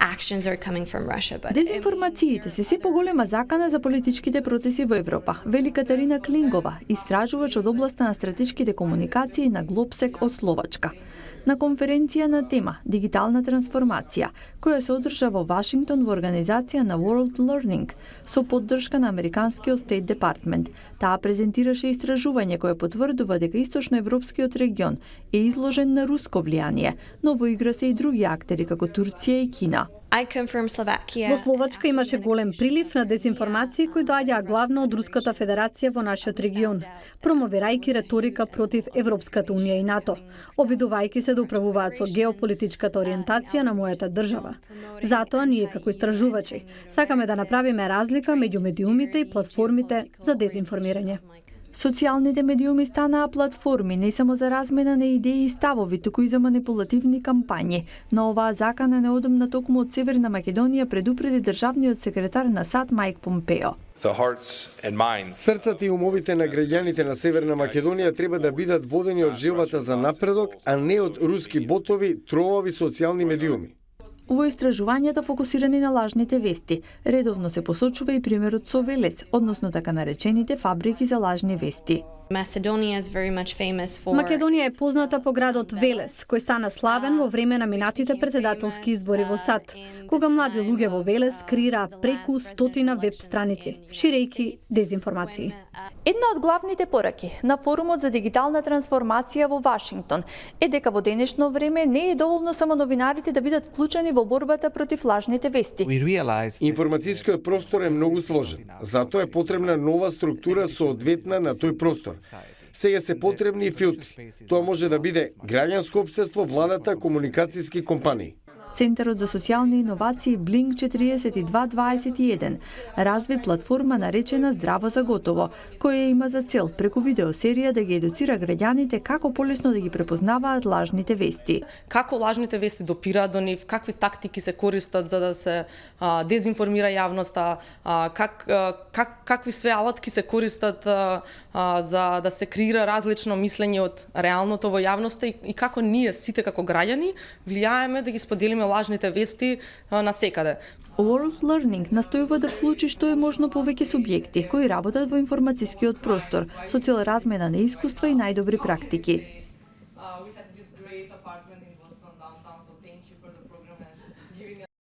actions are coming from Russia. But Дезинформациите се поголема закана за политичките процеси во Европа, вели Катарина Клингова, истражувач од областа на стратешките комуникации на Глобсек од Словачка. На конференција на тема Дигитална трансформација, која се одржа во Вашингтон во организација на World Learning, со поддршка на Американскиот State Department. Таа презентираше истражување кое потврдува дека источноевропскиот регион е изложен на руско влијание, но во игра се и други актери како Турција и Кина. Во Словачка имаше голем прилив на дезинформации кои доаѓаа главно од Руската Федерација во нашиот регион, промовирајќи реторика против Европската Унија и НАТО, обидувајќи се да управуваат со геополитичката ориентација на мојата држава. Затоа ние како истражувачи сакаме да направиме разлика меѓу медиумите и платформите за дезинформирање. Социјалните медиуми станаа платформи не само за размена на идеи и ставови, туку и за манипулативни кампањи. Но оваа закана неодамна токму од Северна Македонија предупреди државниот секретар на САД Мајк Помпео. Срцата и умовите на граѓаните на Северна Македонија треба да бидат водени од желбата за напредок, а не од руски ботови, тролови социјални медиуми. Во истражувањата фокусирани на лажните вести, редовно се посочува и примерот со Велес, односно така наречените фабрики за лажни вести. Македонија е позната по градот Велес, кој стана славен во време на минатите претседателски избори во САД, кога млади луѓе во Велес креираа преку 100 веб страници, ширејќи дезинформации. Една од главните пораки на форумот за дигитална трансформација во Вашингтон е дека во денешно време не е доволно само новинарите да бидат вклучени во борбата против лажните вести. Информацијскиот простор е многу сложен, затоа е потребна нова структура соодветна на тој простор. Сега се потребни и филтри. Тоа може да биде граѓанско општество, владата, комуникацијски компании. Центарот за социјални иновации Blink 4221 разви платформа наречена Здраво за готово, која има за цел преку видеосерија да ги едуцира граѓаните како полесно да ги препознаваат лажните вести. Како лажните вести допираат до нив, какви тактики се користат за да се дезинформира јавноста, какви све алатки се користат за да се креира различно мислење од реалното во јавноста и како ние сите како граѓани влијаеме да ги споделиме лажните вести на секаде. World Learning настојува да вклучи што е можно повеќе субјекти кои работат во информацијскиот простор со цел размена на искуства и најдобри практики.